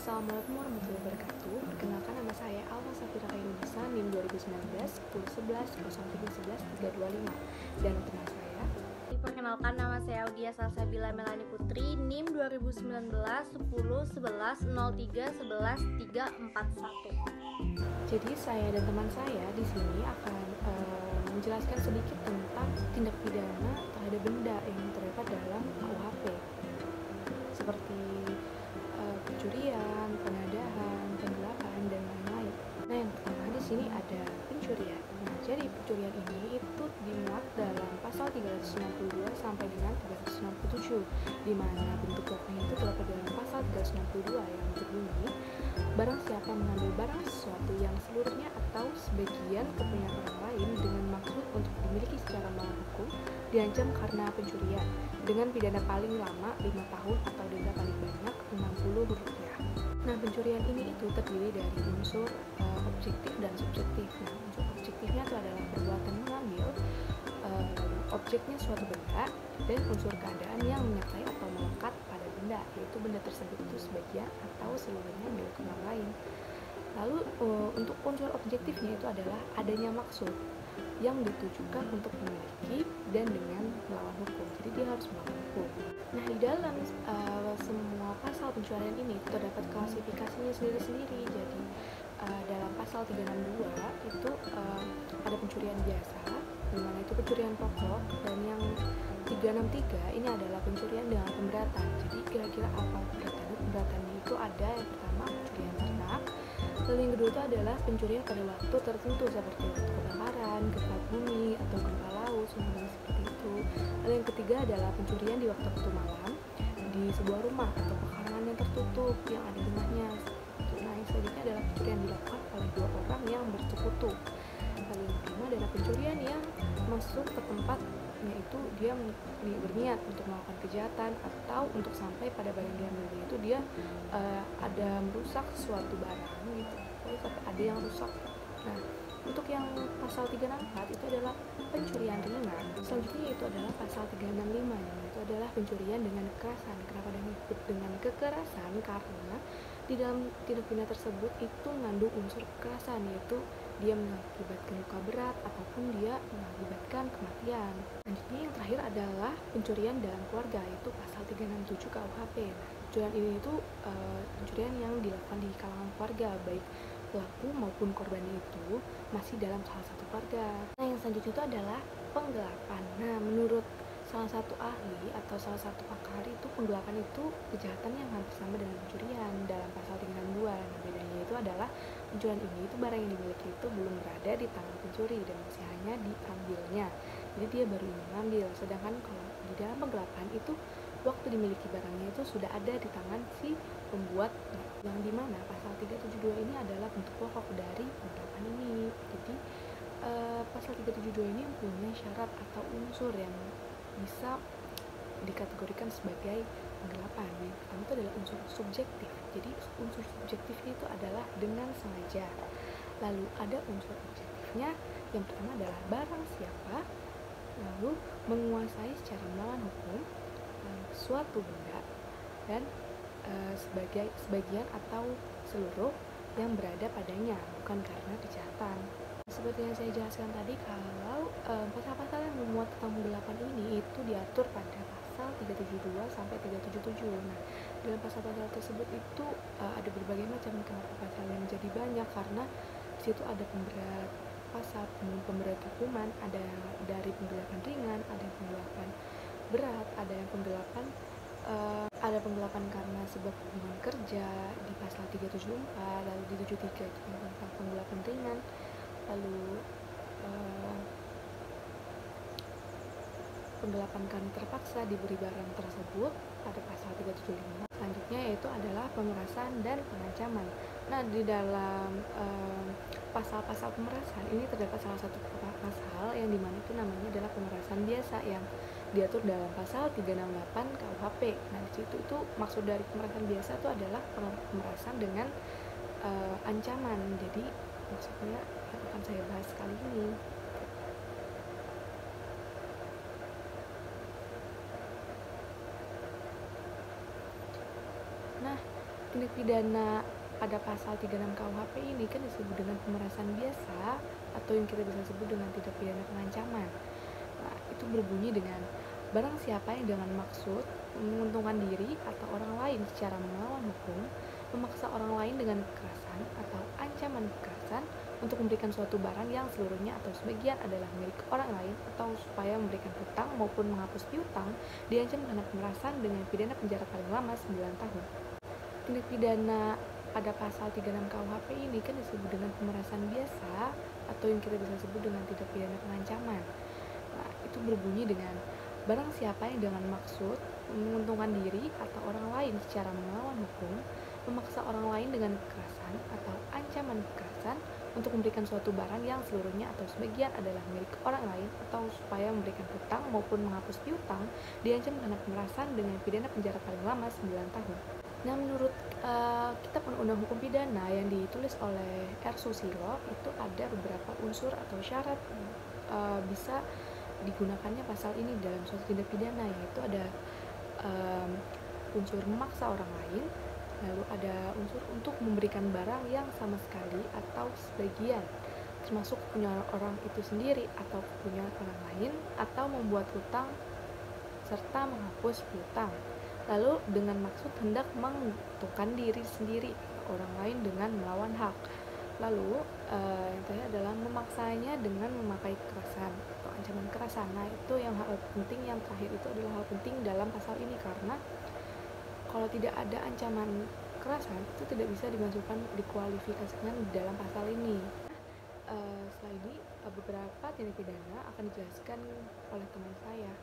Assalamualaikum warahmatullahi wabarakatuh. Perkenalkan, nama saya Alfa Safira Kairunisa, NIM 2019 1011 0311 325. Dan teman saya. Perkenalkan, nama saya Audia Salsabila Melani Putri, NIM 2019 1011 03 11 341. Jadi saya dan teman saya di sini akan menjelaskan sedikit tentang tindak pidana terhadap benda yang terdapat dalam KUHP, seperti pencurian, penggelapan, penggelapan, dan lain-lain. Nah, yang pertama di sini ada pencurian. Nah, jadi pencurian ini itu dimuat dalam pasal 362 sampai dengan 367, di mana bentuk pokoknya itu terdapat dalam pasal 362 yang berbunyi, barang siapa mengambil barang sesuatu yang seluruhnya atau sebagian kepunyaan orang lain dengan maksud untuk dimiliki secara melawan hukum, diancam karena pencurian dengan pidana paling lama 5 tahun atau denda paling banyak Rp60. Nah, pencurian ini itu terdiri dari unsur objektif dan subjektif. Nah, unsur objektifnya itu adalah perbuatan mengambil, objeknya suatu benda, dan unsur keadaan yang menyertai atau melekat pada benda, yaitu benda tersebut itu sebagian atau seluruhnya milik orang lain. Lalu untuk unsur objektifnya itu adalah adanya maksud yang ditujukan untuk memiliki dan dengan melawan hukum. Jadi dia harus melawan hukum. Nah, di dalam semua pasal pencurian ini terdapat klasifikasinya sendiri-sendiri. Jadi dalam pasal 362 itu ada pencurian biasa, di mana itu pencurian pokok, dan yang 363 ini adalah pencurian dengan pemberatan. Jadi kira-kira apa pemberatan? Pemberatannya itu ada yang pertama pencurian ternak, lalu yang kedua itu adalah pencurian pada waktu tertentu seperti waktu kebakaran, gempa bumi, atau gempa laut, seperti itu. Lalu yang ketiga adalah pencurian di waktu malam di sebuah rumah atau pekarangan yang tertutup yang ada rumahnya. Nah, yang selanjutnya adalah pencurian dilakukan oleh dua orang yang bersekutu. Lalu yang kelima adalah pencurian yang masuk ke tempat, yaitu dia berniat untuk melakukan kejahatan atau untuk sampai pada barang yang diambil, yaitu dia ada merusak suatu barang gitu, sampai ada yang rusak. Nah, untuk yang pasal 364 itu adalah pencurian ringan. Selanjutnya itu adalah pasal 365, yaitu adalah pencurian dengan kekerasan. Kenapa disebut dengan kekerasan? Karena di dalam tindak pidana tersebut itu mengandung unsur kekerasan, yaitu dia mengakibatkan luka berat ataupun dia mengakibatkan kematian. Selanjutnya yang terakhir adalah pencurian dalam keluarga, yaitu pasal 367 KUHP. Nah, pencurian ini itu pencurian yang dilakukan di kalangan keluarga, baik pelaku maupun korbannya itu masih dalam salah satu keluarga. Nah, yang selanjutnya itu adalah penggelapan. Nah, menurut salah satu ahli atau salah satu pakar itu penggelapan itu kejahatan yang hampir sama dengan pencurian dalam pasal 362. Nah, bedanya itu adalah pencurian ini itu barang yang dimiliki itu belum berada di tangan pencuri dan masih hanya diambilnya. Jadi dia baru mengambil. Sedangkan kalau di dalam penggelapan itu waktu dimiliki barangnya itu sudah ada di tangan si pembuat, yang dimana pasal 372 ini adalah bentuk pokok dari penggelapan ini. Jadi pasal 372 ini punya syarat atau unsur yang bisa dikategorikan sebagai penggelapan. Yang pertama itu adalah unsur subjektif. Jadi unsur subjektifnya itu adalah dengan sengaja. Lalu ada unsur objektifnya, yang pertama adalah barang siapa, lalu menguasai secara melawan hukum suatu benda, dan sebagian atau seluruh yang berada padanya, bukan karena kejahatan. Seperti yang saya jelaskan tadi, kalau pasal-pasal yang memuat tentang penggelapan ini itu diatur pada pasal 372 sampai 377. Nah, dalam pasal-pasal tersebut itu ada berbagai macam. Kenapa pasalnya menjadi banyak? Karena di situ ada pemberat pasal, pemberat hukuman, ada dari penggelapan ringan, ada yang penggelapan berat, ada yang penggelapan karena sebab hubungan kerja di pasal 374, lalu di 73 itu tentang penggelapan ringan, lalu penggelapan karena terpaksa diberi barang tersebut pada pasal 375. Selanjutnya yaitu adalah pemerasan dan pengancaman. Nah, di dalam pasal-pasal pemerasan ini terdapat salah satu pasal yang dimana itu namanya adalah pemerasan biasa yang diatur dalam pasal 368 KUHP. Nah, di situ itu maksud dari pemerasan biasa itu adalah pemerasan dengan ancaman. Jadi maksudnya yang akan saya bahas kali ini. Nah, Tindak pidana pada pasal 36 KUHP ini kan disebut dengan pemerasan biasa atau yang kita bisa sebut dengan tindak pidana pengancaman. Nah, itu berbunyi dengan barang siapa yang dengan maksud menguntungkan diri atau orang lain secara melawan hukum, memaksa orang lain dengan kekerasan atau ancaman kekerasan untuk memberikan suatu barang yang seluruhnya atau sebagian adalah milik orang lain, atau supaya memberikan hutang maupun menghapus piutang, diancam dengan pemerasan dengan pidana penjara paling lama 9 tahun. Tindak pidana pada pasal 36 KUHP ini kan disebut dengan pemerasan biasa atau yang kita bisa sebut dengan tindak pidana pengancaman. Nah, itu berbunyi dengan barang siapa yang dengan maksud menguntungkan diri atau orang lain secara melawan hukum, memaksa orang lain dengan kekerasan atau ancaman kekerasan untuk memberikan suatu barang yang seluruhnya atau sebagian adalah milik orang lain, atau supaya memberikan hutang maupun menghapus piutang, diancam dengan pemerasan dengan pidana penjara paling lama 9 tahun. Nah, menurut Kitab Undang-Undang Hukum Pidana yang ditulis oleh R. Susilo, itu ada beberapa unsur atau syarat bisa digunakannya pasal ini dalam suatu tindak pidana, yaitu ada unsur memaksa orang lain, lalu ada unsur untuk memberikan barang yang sama sekali atau sebagian, termasuk punya orang itu sendiri atau punya orang lain, atau membuat hutang serta menghapus piutang. Lalu dengan maksud hendak menguntungkan diri sendiri atau orang lain dengan melawan hak. Lalu yang terakhir adalah memaksanya dengan memakai kekerasan atau ancaman kekerasan. Nah, itu yang hal penting, yang terakhir itu adalah hal penting dalam pasal ini, karena kalau tidak ada ancaman kekerasan itu tidak bisa dimasukkan, dikualifikasikan dalam pasal ini. Setelah ini beberapa tindak pidana akan dijelaskan oleh teman saya.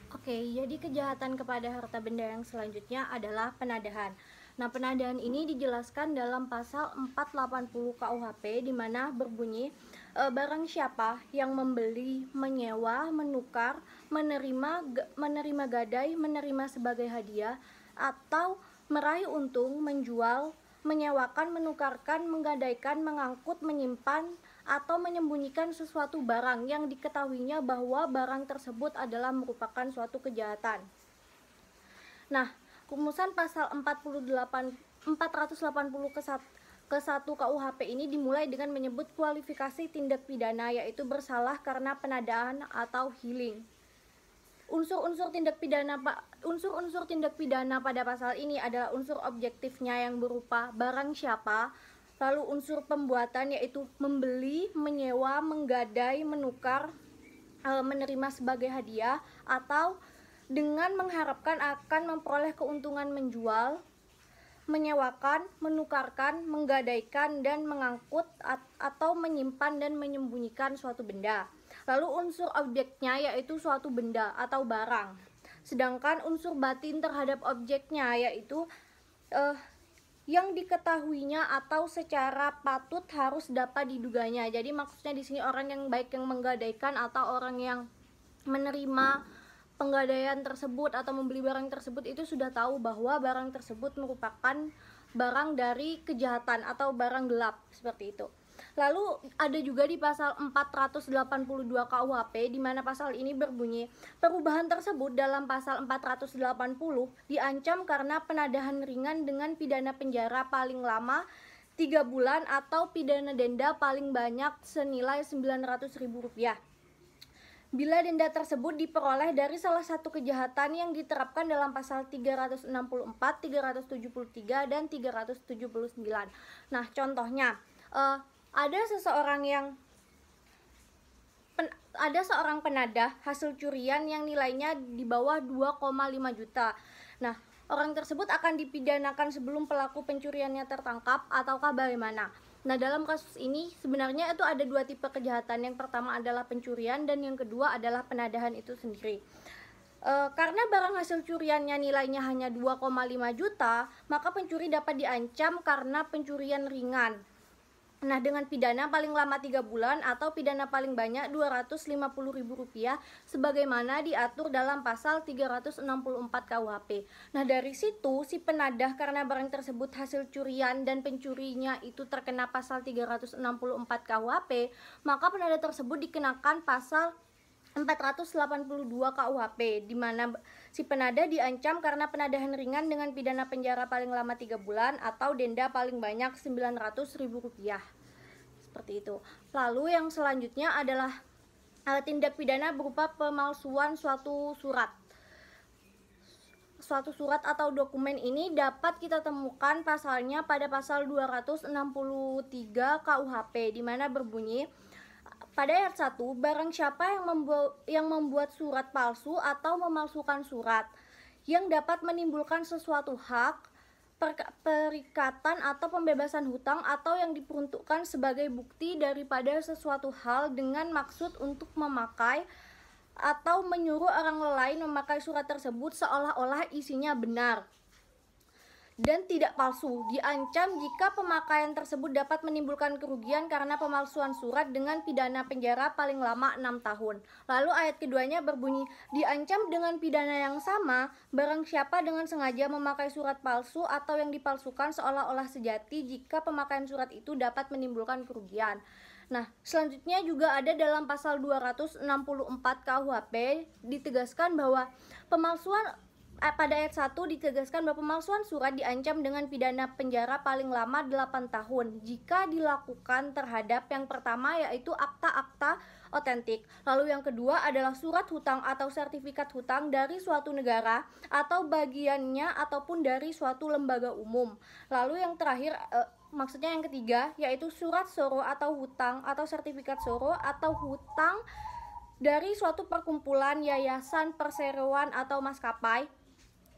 Oke, jadi kejahatan kepada harta benda yang selanjutnya adalah penadahan. Nah, penadahan ini dijelaskan dalam pasal 480 KUHP, di mana berbunyi barang siapa yang membeli, menyewa, menukar, menerima gadai, menerima sebagai hadiah, atau meraih untung, menjual, menyewakan, menukarkan, menggadaikan, mengangkut, menyimpan, atau menyembunyikan sesuatu barang yang diketahuinya bahwa barang tersebut adalah merupakan suatu kejahatan. Nah, rumusan pasal 480 ke 1 KUHP ini dimulai dengan menyebut kualifikasi tindak pidana, yaitu bersalah karena penadahan atau healing. Unsur-unsur tindak pidana pada pasal ini adalah unsur objektifnya yang berupa barang siapa, lalu unsur pembuatan yaitu membeli, menyewa, menggadai, menukar, menerima sebagai hadiah, atau dengan mengharapkan akan memperoleh keuntungan menjual, menyewakan, menukarkan, menggadaikan, dan mengangkut atau menyimpan dan menyembunyikan suatu benda. Lalu unsur objeknya yaitu suatu benda atau barang. Sedangkan unsur batin terhadap objeknya yaitu yang diketahuinya atau secara patut harus dapat diduganya. Jadi maksudnya di sini orang yang baik yang menggadaikan atau orang yang menerima penggadaian tersebut atau membeli barang tersebut itu sudah tahu bahwa barang tersebut merupakan barang dari kejahatan atau barang gelap, seperti itu. Lalu ada juga di pasal 482 KUHP, di mana pasal ini berbunyi perubahan tersebut dalam pasal 480 diancam karena penadahan ringan dengan pidana penjara paling lama 3 bulan atau pidana denda paling banyak senilai Rp900.000 bila denda tersebut diperoleh dari salah satu kejahatan yang diterapkan dalam pasal 364, 373, dan 379. Nah, contohnya ada seorang penadah hasil curian yang nilainya di bawah 2,5 juta. Nah, orang tersebut akan dipidanakan sebelum pelaku pencuriannya tertangkap ataukah bagaimana? Nah, dalam kasus ini sebenarnya itu ada dua tipe kejahatan. Yang pertama adalah pencurian dan yang kedua adalah penadahan itu sendiri. Karena barang hasil curiannya nilainya hanya 2,5 juta, maka pencuri dapat diancam karena pencurian ringan. Nah, dengan pidana paling lama 3 bulan atau pidana paling banyak Rp250.000 sebagaimana diatur dalam pasal 364 KUHP. Nah, dari situ si penadah karena barang tersebut hasil curian dan pencurinya itu terkena pasal 364 KUHP, maka penadah tersebut dikenakan pasal 482 KUHP, di mana si penada diancam karena penadahan ringan dengan pidana penjara paling lama 3 bulan atau denda paling banyak Rp900.000. Seperti itu. Lalu yang selanjutnya adalah tindak pidana berupa pemalsuan suatu surat. Suatu surat atau dokumen ini dapat kita temukan pasalnya pada pasal 263 KUHP, di mana berbunyi pada ayat 1, barang siapa yang membuat surat palsu atau memalsukan surat yang dapat menimbulkan sesuatu hak, perikatan atau pembebasan hutang atau yang diperuntukkan sebagai bukti daripada sesuatu hal dengan maksud untuk memakai atau menyuruh orang lain memakai surat tersebut seolah-olah isinya benar dan tidak palsu, diancam jika pemakaian tersebut dapat menimbulkan kerugian karena pemalsuan surat dengan pidana penjara paling lama 6 tahun. Lalu ayat keduanya berbunyi, diancam dengan pidana yang sama barang siapa dengan sengaja memakai surat palsu atau yang dipalsukan seolah-olah sejati jika pemakaian surat itu dapat menimbulkan kerugian. Nah, selanjutnya juga ada dalam pasal 264 KUHP ditegaskan bahwa pada ayat 1 ditegaskan bahwa pemalsuan surat diancam dengan pidana penjara paling lama 8 tahun jika dilakukan terhadap yang pertama yaitu akta-akta otentik. Lalu yang kedua adalah surat hutang atau sertifikat hutang dari suatu negara atau bagiannya ataupun dari suatu lembaga umum. Lalu yang terakhir maksudnya yang ketiga yaitu surat soro atau hutang atau sertifikat soro atau hutang dari suatu perkumpulan, yayasan, perseroan atau maskapai.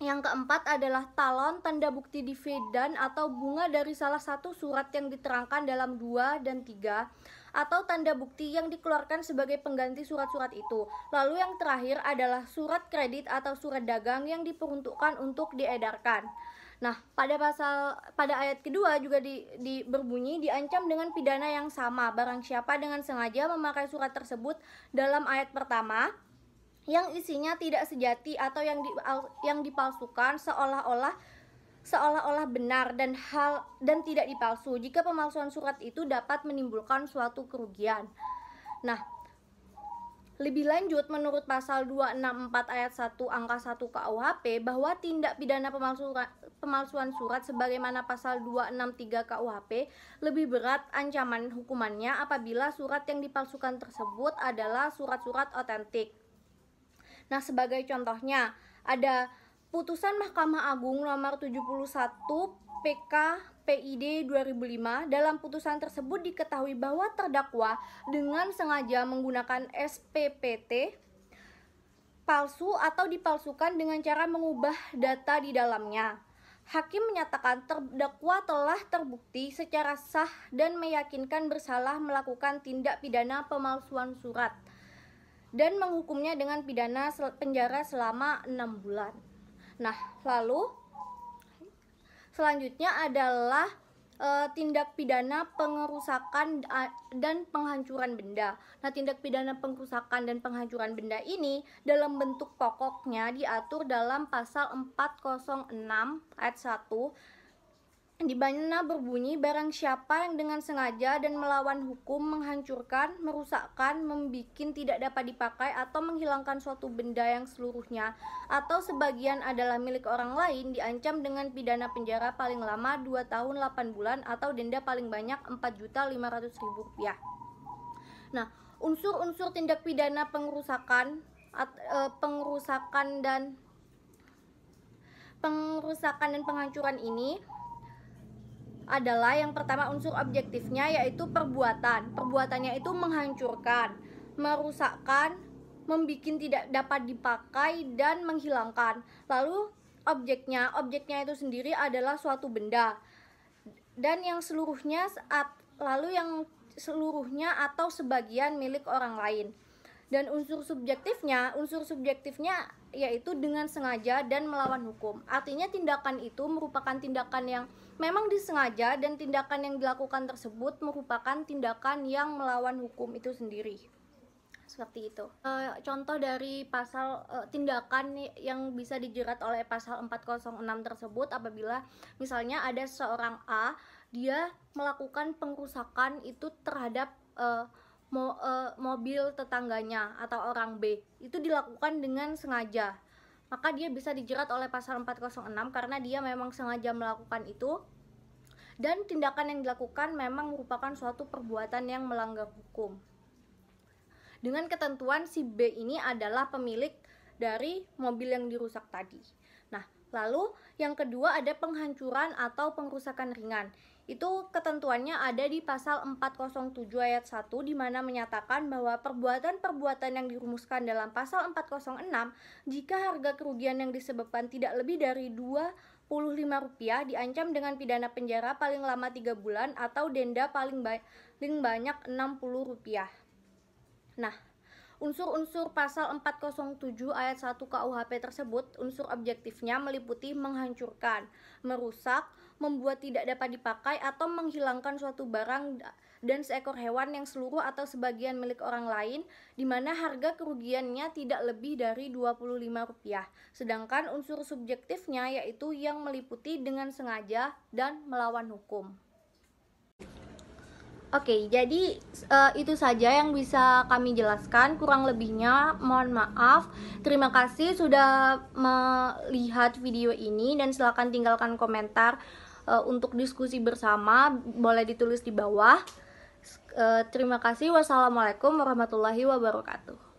Yang keempat adalah talon, tanda bukti dividen atau bunga dari salah satu surat yang diterangkan dalam 2 dan 3 atau tanda bukti yang dikeluarkan sebagai pengganti surat-surat itu. Lalu yang terakhir adalah surat kredit atau surat dagang yang diperuntukkan untuk diedarkan. Nah, pada ayat kedua juga berbunyi diancam dengan pidana yang sama barang siapa dengan sengaja memakai surat tersebut dalam ayat pertama yang isinya tidak sejati atau yang dipalsukan seolah-olah benar dan tidak dipalsu jika pemalsuan surat itu dapat menimbulkan suatu kerugian. Nah, lebih lanjut menurut pasal 264 ayat 1 angka 1 KUHP bahwa tindak pidana pemalsuan surat sebagaimana pasal 263 KUHP lebih berat ancaman hukumannya apabila surat yang dipalsukan tersebut adalah surat-surat otentik. Nah, sebagai contohnya ada putusan Mahkamah Agung nomor 71 PK PID 2005. Dalam putusan tersebut diketahui bahwa terdakwa dengan sengaja menggunakan SPPT palsu atau dipalsukan dengan cara mengubah data di dalamnya. Hakim menyatakan terdakwa telah terbukti secara sah dan meyakinkan bersalah melakukan tindak pidana pemalsuan surat dan menghukumnya dengan pidana penjara selama 6 bulan. Nah, lalu selanjutnya adalah tindak pidana pengerusakan dan penghancuran benda. Nah, tindak pidana pengerusakan dan penghancuran benda ini dalam bentuk pokoknya diatur dalam pasal 406 ayat 1 di mana berbunyi barang siapa yang dengan sengaja dan melawan hukum menghancurkan, merusakkan, membikin tidak dapat dipakai atau menghilangkan suatu benda yang seluruhnya atau sebagian adalah milik orang lain diancam dengan pidana penjara paling lama 2 tahun 8 bulan atau denda paling banyak Rp4.500.000. Nah, unsur-unsur tindak pidana pengerusakan dan penghancuran ini adalah yang pertama unsur objektifnya yaitu perbuatan. Perbuatannya itu menghancurkan, merusakkan, membuat tidak dapat dipakai dan menghilangkan. Lalu objeknya itu sendiri adalah suatu benda. Dan yang seluruhnya atau sebagian milik orang lain. Dan unsur subjektifnya yaitu dengan sengaja dan melawan hukum. Artinya tindakan itu merupakan tindakan yang memang disengaja dan tindakan yang dilakukan tersebut merupakan tindakan yang melawan hukum itu sendiri. Seperti itu. Contoh dari pasal tindakan yang bisa dijerat oleh pasal 406 tersebut apabila misalnya ada seorang A, dia melakukan pengrusakan itu terhadap mobil tetangganya atau orang B, itu dilakukan dengan sengaja, maka dia bisa dijerat oleh pasal 406 karena dia memang sengaja melakukan itu dan tindakan yang dilakukan memang merupakan suatu perbuatan yang melanggar hukum. Dengan ketentuan si B ini adalah pemilik dari mobil yang dirusak tadi. Nah, lalu yang kedua ada penghancuran atau pengrusakan ringan. Itu ketentuannya ada di pasal 407 ayat 1 di mana menyatakan bahwa perbuatan-perbuatan yang dirumuskan dalam pasal 406 jika harga kerugian yang disebabkan tidak lebih dari Rp25 diancam dengan pidana penjara paling lama 3 bulan atau denda paling banyak Rp60. Nah, unsur-unsur pasal 407 ayat 1 KUHP tersebut, unsur objektifnya meliputi menghancurkan, merusak, membuat tidak dapat dipakai atau menghilangkan suatu barang dan seekor hewan yang seluruh atau sebagian milik orang lain di mana harga kerugiannya tidak lebih dari Rp25. Sedangkan unsur subjektifnya yaitu yang meliputi dengan sengaja dan melawan hukum. Oke, jadi itu saja yang bisa kami jelaskan. Kurang lebihnya mohon maaf. Terima kasih sudah melihat video ini dan silakan tinggalkan komentar untuk diskusi bersama. Boleh ditulis di bawah. Terima kasih. Wassalamualaikum warahmatullahi wabarakatuh.